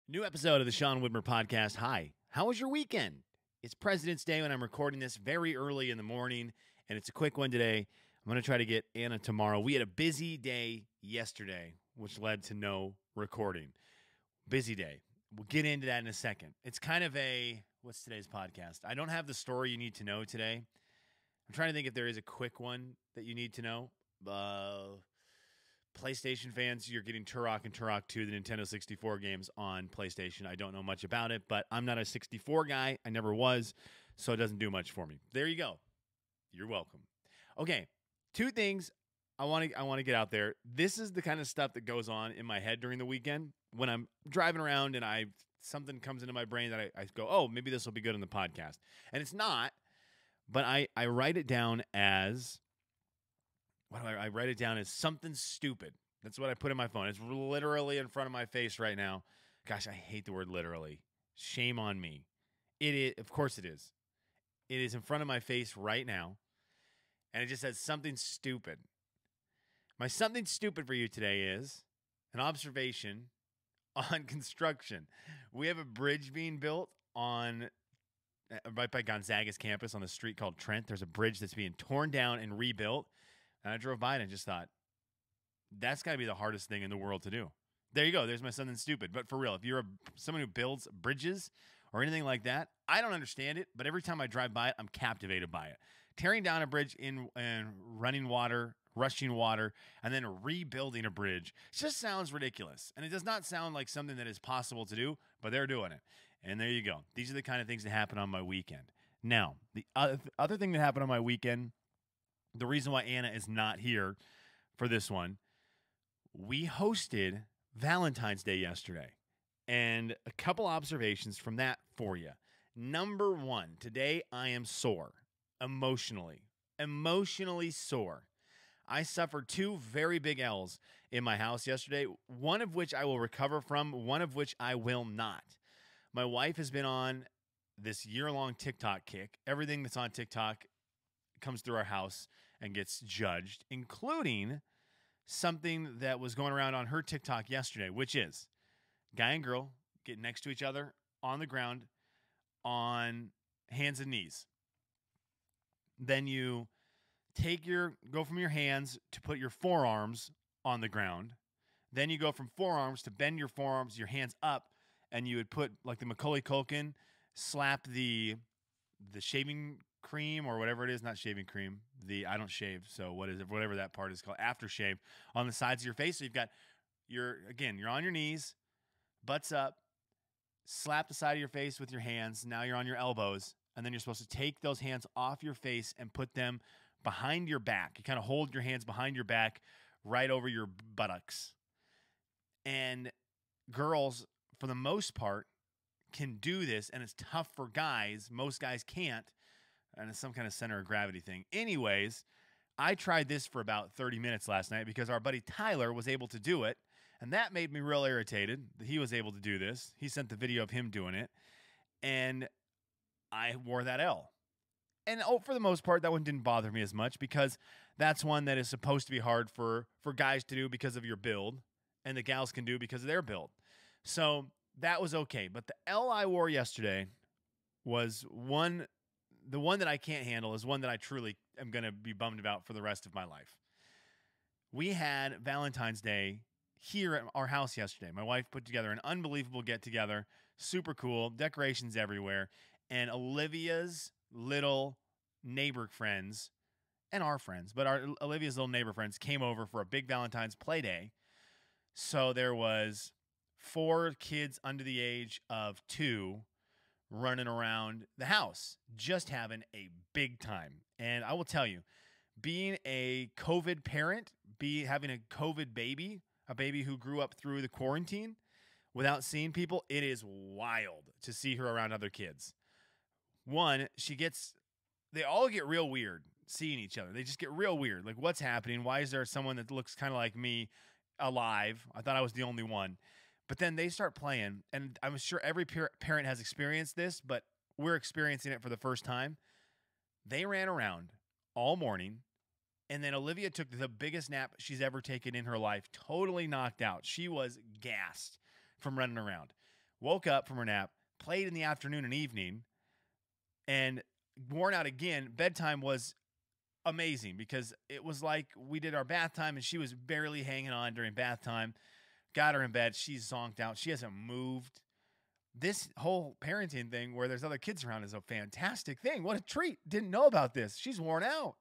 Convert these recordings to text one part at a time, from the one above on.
New episode of the Sean Widmer podcast. Hi, how was your weekend? It's President's Day when I'm recording this very early in the morning, and it's a quick one today. I'm going to try to get Anna tomorrow. We had a busy day yesterday, which led to no recording. Busy day. We'll get into that in a second. It's kind of what's today's podcast? I don't have the story you need to know today. I'm trying to think if there is a quick one that you need to know. PlayStation fans, you're getting Turok and Turok 2, the Nintendo 64 games on PlayStation. I don't know much about it, but I'm not a 64 guy. I never was, so it doesn't do much for me. There you go. You're welcome. Okay, two things I want to get out there. This is the kind of stuff that goes on in my head during the weekend when I'm driving around and something comes into my brain that I go, oh, maybe this will be good on the podcast. And it's not, but I write it down as... I write it down as something stupid. That's what I put in my phone. It's literally in front of my face right now. Gosh, I hate the word literally. Shame on me. It is, of course it is. It is in front of my face right now. And it just says something stupid. My something stupid for you today is an observation on construction. We have a bridge being built on right by Gonzaga's campus on the street called Trent. There's a bridge that's being torn down and rebuilt. And I drove by it and just thought, that's got to be the hardest thing in the world to do. There you go. There's my something stupid. But for real, if you're someone who builds bridges or anything like that, I don't understand it. But every time I drive by it, I'm captivated by it. Tearing down a bridge in running water, rushing water, and then rebuilding a bridge just sounds ridiculous. And it does not sound like something that is possible to do, but they're doing it. And there you go. These are the kind of things that happen on my weekend. Now, the other thing that happened on my weekend, the reason why Anna is not here for this one, we hosted Valentine's Day yesterday. And a couple observations from that for you. Number one, today I am sore, emotionally sore. I suffered two very big L's in my house yesterday, one of which I will recover from, one of which I will not. My wife has been on this year-long TikTok kick. Everything that's on TikTok comes through our house and gets judged, including something that was going around on her TikTok yesterday, which is guy and girl get next to each other on the ground on hands and knees. Then you go from your hands to put your forearms on the ground. Then you go from forearms to bend your forearms, your hands up, and you would put, like the Macaulay Culkin, slap the shaving cream or whatever it is, not shaving cream. I don't shave, so what is it? Whatever that part is called, aftershave on the sides of your face. So you've got you're on your knees, butts up, slap the side of your face with your hands. Now you're on your elbows, and then you're supposed to take those hands off your face and put them behind your back. You kind of hold your hands behind your back, right over your buttocks. And girls, for the most part, can do this, and it's tough for guys. Most guys can't. And it's some kind of center of gravity thing. Anyways, I tried this for about 30 minutes last night because our buddy Tyler was able to do it. And that made me real irritated that he was able to do this. He sent the video of him doing it. And I wore that L. And for the most part, that one didn't bother me as much because that's one that is supposed to be hard for guys to do because of your build. And the gals can do because of their build. So that was okay. But the L I wore yesterday was the one that I can't handle is one that I truly am going to be bummed about for the rest of my life. We had Valentine's Day here at our house yesterday. My wife put together an unbelievable get-together, super cool, decorations everywhere, and Olivia's little neighbor friends, and our friends, but Olivia's little neighbor friends came over for a big Valentine's play day. So there was 4 kids under the age of 2 running around the house, just having a big time. And I will tell you, being a COVID parent, having a COVID baby, a baby who grew up through the quarantine without seeing people, it is wild to see her around other kids. One, they all get real weird seeing each other. They just get real weird. Like, what's happening? Why is there someone that looks kind of like me alive? I thought I was the only one. But then they start playing, and I'm sure every parent has experienced this, but we're experiencing it for the first time. They ran around all morning, and then Olivia took the biggest nap she's ever taken in her life, totally knocked out. She was gassed from running around. woke up from her nap, played in the afternoon and evening, and worn out again. Bedtime was amazing because it was like we did our bath time and she was barely hanging on during bath time. Got her in bed. She's zonked out. She hasn't moved. This whole parenting thing where there's other kids around is a fantastic thing. What a treat. Didn't know about this. She's worn out.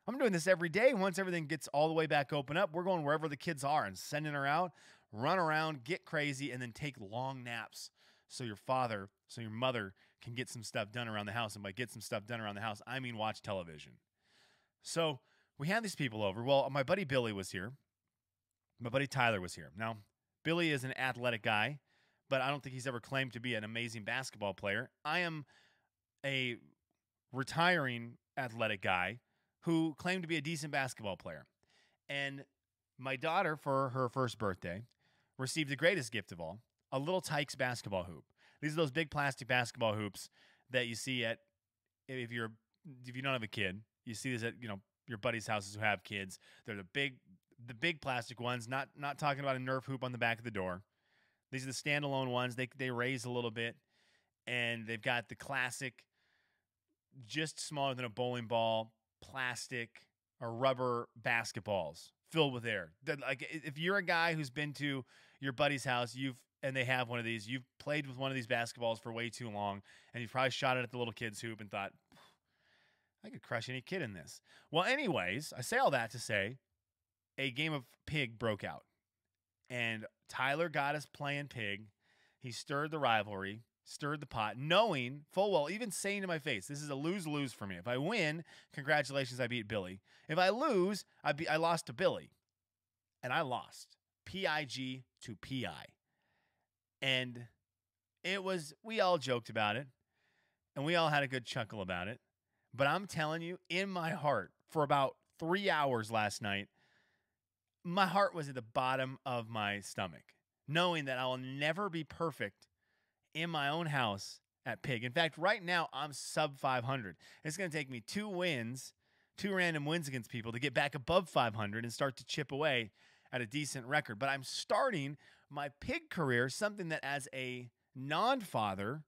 I'm doing this every day. Once everything gets all the way back open up, we're going wherever the kids are and sending her out, run around, get crazy, and then take long naps so your mother can get some stuff done around the house. And by get some stuff done around the house, I mean watch television. So we had these people over. Well, my buddy Billy was here. My buddy Tyler was here. Now, Billy is an athletic guy, but I don't think he's ever claimed to be an amazing basketball player. I am a retiring athletic guy who claimed to be a decent basketball player. And my daughter, for her first birthday, received the greatest gift of all, a little Tikes basketball hoop. These are those big plastic basketball hoops that you see at, if you don't have a kid, you see this at, your buddies' houses who have kids. They're the big plastic ones, not talking about a Nerf hoop on the back of the door. These are the standalone ones. They raise a little bit, and they've got the classic, just smaller than a bowling ball, plastic or rubber basketballs filled with air. Like if you're a guy who's been to your buddy's house, and they have one of these, you've played with one of these basketballs for way too long, and you've probably shot it at the little kid's hoop and thought, I could crush any kid in this. Well, anyways, I say all that to say a game of Pig broke out. And Tyler got us playing Pig. He stirred the rivalry, stirred the pot, knowing full well, even saying to my face, this is a lose-lose for me. If I win, congratulations, I beat Billy. If I lose, I lost to Billy. And I lost. PIG to PI. And we all joked about it. And we all had a good chuckle about it. But I'm telling you, in my heart, for about 3 hours last night, my heart was at the bottom of my stomach, knowing that I will never be perfect in my own house at Pig. In fact, right now, I'm sub 500. It's going to take me 2 random wins against people to get back above 500 and start to chip away at a decent record. But I'm starting my Pig career, something that as a non-father,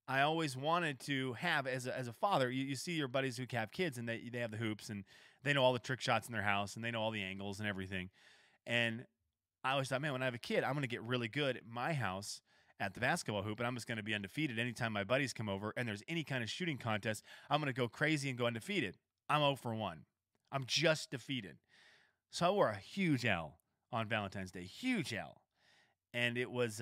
I always wanted to have as a father. You see your buddies who have kids and they have the hoops and they know all the trick shots in their house and they know all the angles and everything. And I always thought, man, when I have a kid, I'm going to get really good at my house at the basketball hoop, and I'm just going to be undefeated. Anytime my buddies come over and there's any kind of shooting contest, I'm going to go crazy and go undefeated. I'm 0 for 1. I'm just defeated. So I wore a huge L on Valentine's Day, huge L. And it was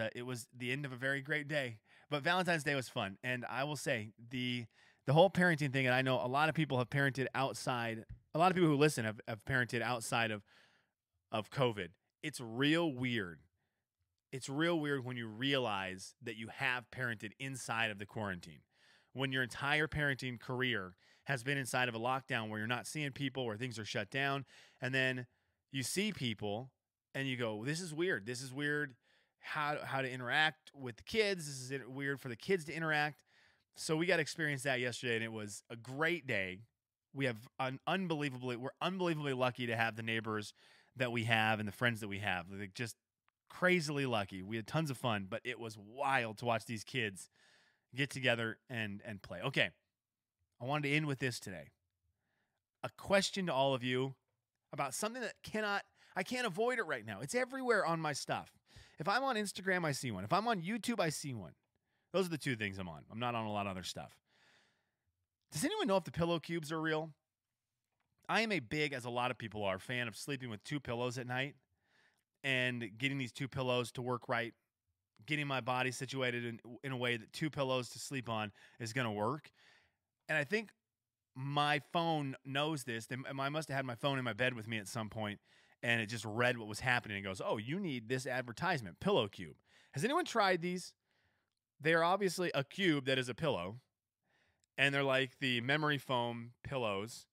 the end of a very great day. But Valentine's Day was fun. And I will say the whole parenting thing, and I know a lot of people have parented outside. A lot of people who listen have parented outside of COVID. It's real weird. It's real weird when you realize that you have parented inside of the quarantine. When your entire parenting career has been inside of a lockdown where you're not seeing people, where things are shut down, and then you see people and you go, this is weird. This is weird how to interact with the kids. This is weird for the kids to interact. So we got to experience that yesterday, and it was a great day. We have we're unbelievably lucky to have the neighbors that we have and the friends that we have. They're just crazily lucky. We had tons of fun, but it was wild to watch these kids get together and play. Okay, I wanted to end with this today. A question to all of you about something that I can't avoid it right now. It's everywhere on my stuff. If I'm on Instagram, I see one. If I'm on YouTube, I see one. Those are the 2 things I'm on. I'm not on a lot of other stuff. Does anyone know if the pillow cubes are real? I am a big, as a lot of people are, fan of sleeping with 2 pillows at night and getting these 2 pillows to work right, getting my body situated in a way that 2 pillows to sleep on is going to work. And I think my phone knows this. I must have had my phone in my bed with me at some point, and it just read what was happening and goes, oh, you need this advertisement, Pillow Cube. Has anyone tried these? They are obviously a cube that is a pillow, and they're like the memory foam pillows,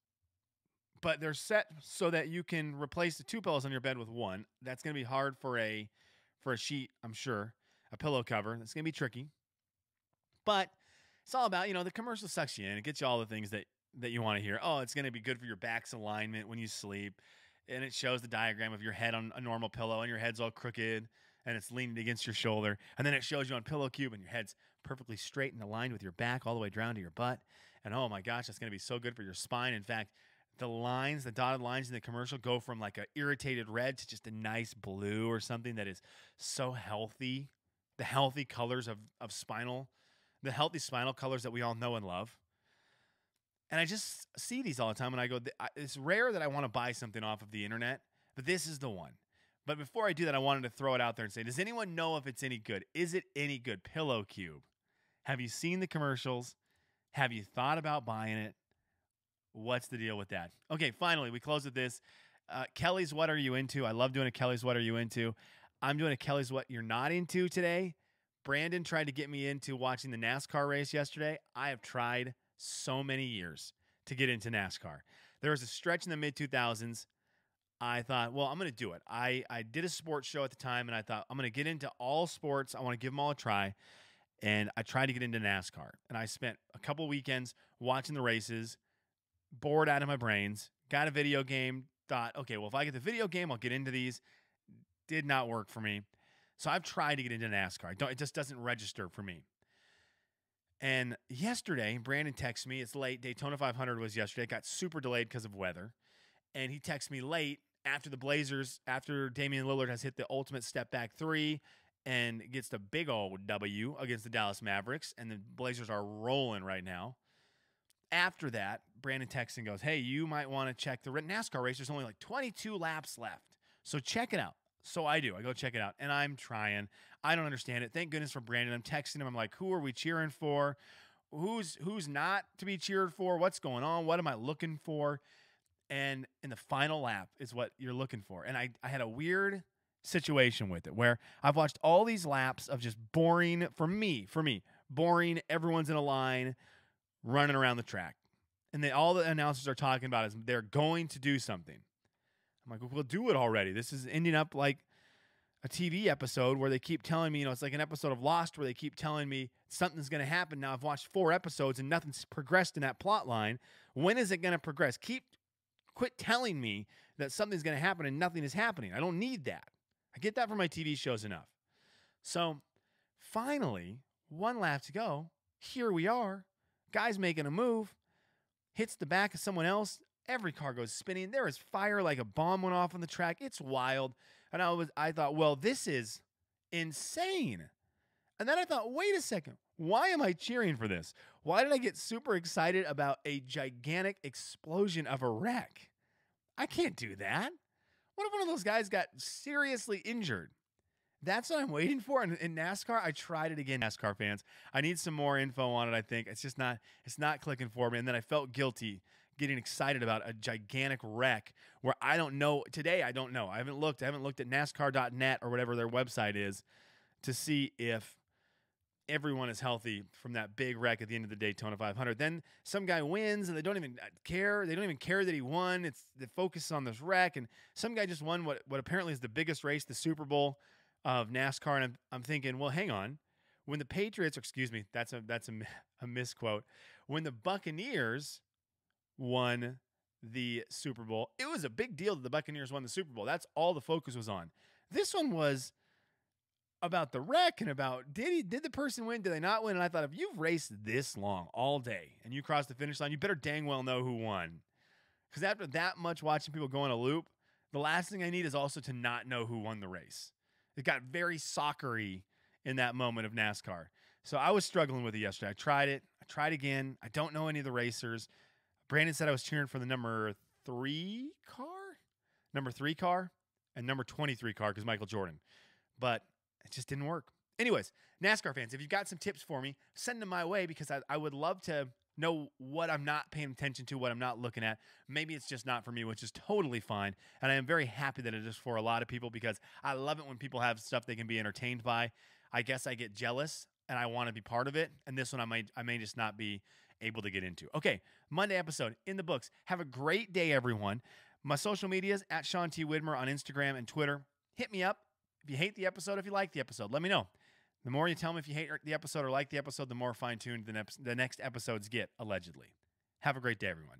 but they're set so that you can replace the 2 pillows on your bed with 1. That's going to be hard for a sheet, I'm sure, a pillow cover. That's going to be tricky. But it's all about, the commercial sucks you in. It gets you all the things that you want to hear. Oh, it's going to be good for your back's alignment when you sleep. And it shows the diagram of your head on a normal pillow and your head's all crooked. and it's leaning against your shoulder. And then it shows you on Pillow Cube, and your head's perfectly straight and aligned with your back all the way down to your butt. And oh my gosh, that's going to be so good for your spine. In fact, the dotted lines in the commercial go from like a irritated red to just a nice blue or something that is so healthy. The healthy colors the healthy spinal colors that we all know and love. And I just see these all the time, and I go, it's rare that I want to buy something off of the internet, but this is the one. But before I do that, I wanted to throw it out there and say, does anyone know if it's any good? Is it any good? Pillow Cube. Have you seen the commercials? Have you thought about buying it? What's the deal with that? Okay, finally, we close with this. Kelly's What Are You Into? I love doing a Kelly's What Are You Into? I'm doing a Kelly's What You're Not Into today. Brandon tried to get me into watching the NASCAR race yesterday. I have tried so many years to get into NASCAR. There was a stretch in the mid-2000s. I thought, well, I'm going to do it. I did a sports show at the time, and I thought, I'm going to get into all sports. I want to give them all a try. And I tried to get into NASCAR. And I spent a couple weekends watching the races, bored out of my brains, got a video game, thought, okay, well, if I get the video game, I'll get into these. Did not work for me. So I've tried to get into NASCAR. It just doesn't register for me. And yesterday, Brandon texted me. It's late. Daytona 500 was yesterday. It got super delayed because of weather. And he texted me late after the Blazers, after Damian Lillard has hit the ultimate step back three and gets the big old W against the Dallas Mavericks. And the Blazers are rolling right now. After that, Brandon texts and goes, hey, you might want to check the NASCAR race. There's only like 22 laps left. So check it out. So I do. I go check it out, and I'm trying. I don't understand it. Thank goodness for Brandon. I'm texting him. I'm like, who are we cheering for? Who's not to be cheered for? What's going on? What am I looking for? And in the final lap is what you're looking for. And I had a weird situation with it where I've watched all these laps of just boring, for me, boring, everyone's in a line running around the track. And all the announcers are talking about is they're going to do something. I'm like, well, do it already. This is ending up like a TV episode where they keep telling me, it's like an episode of Lost where they keep telling me something's going to happen. Now I've watched 4 episodes and nothing's progressed in that plot line. When is it going to progress? Quit telling me that something's going to happen and nothing is happening. I don't need that. I get that from my TV shows enough. So finally, 1 lap to go. Here we are. Guy's making a move. Hits the back of someone else. Every car goes spinning. There is fire like a bomb went off on the track. It's wild. And I thought, well, this is insane. And then I thought, wait a second. Why am I cheering for this? Why did I get super excited about a gigantic explosion of a wreck? I can't do that. What if one of those guys got seriously injured? That's what I'm waiting for. And in NASCAR, I tried it again, NASCAR fans. I need some more info on it, I think. It's not clicking for me. And then I felt guilty getting excited about a gigantic wreck where I don't know. Today, I don't know. I haven't looked at NASCAR.net or whatever their website is to see if everyone is healthy from that big wreck at the end of the Daytona 500. Then some guy wins and they don't even care. They don't even care that he won. It's the focus on this wreck. And some guy just won what apparently is the biggest race, the Super Bowl of NASCAR. And I'm thinking, well, hang on. When the Patriots, excuse me, that's a misquote. When the Buccaneers won the Super Bowl, it was a big deal that the Buccaneers won the Super Bowl. That's all the focus was on. This one was about the wreck and about did the person win? Did they not win? And I thought, if you've raced this long all day and you cross the finish line, you better dang well know who won. Because after that much watching people go in a loop, the last thing I need is also to not know who won the race. It got very soccer-y in that moment of NASCAR. So I was struggling with it yesterday. I tried it. I tried again. I don't know any of the racers. Brandon said I was cheering for the number 3 car, and number 23 car because Michael Jordan. But it just didn't work. Anyways, NASCAR fans, if you've got some tips for me, send them my way because I would love to know what I'm not paying attention to, what I'm not looking at. Maybe it's just not for me, which is totally fine. And I am very happy that it is for a lot of people because I love it when people have stuff they can be entertained by. I guess I get jealous and I want to be part of it. And this one I may just not be able to get into. Okay, Monday episode in the books. Have a great day, everyone. My social medias at Sean T. Widmer on Instagram and Twitter. Hit me up. If you hate the episode, if you like the episode, let me know. The more you tell me if you hate the episode or like the episode, the more fine-tuned the next episodes get, allegedly. Have a great day, everyone.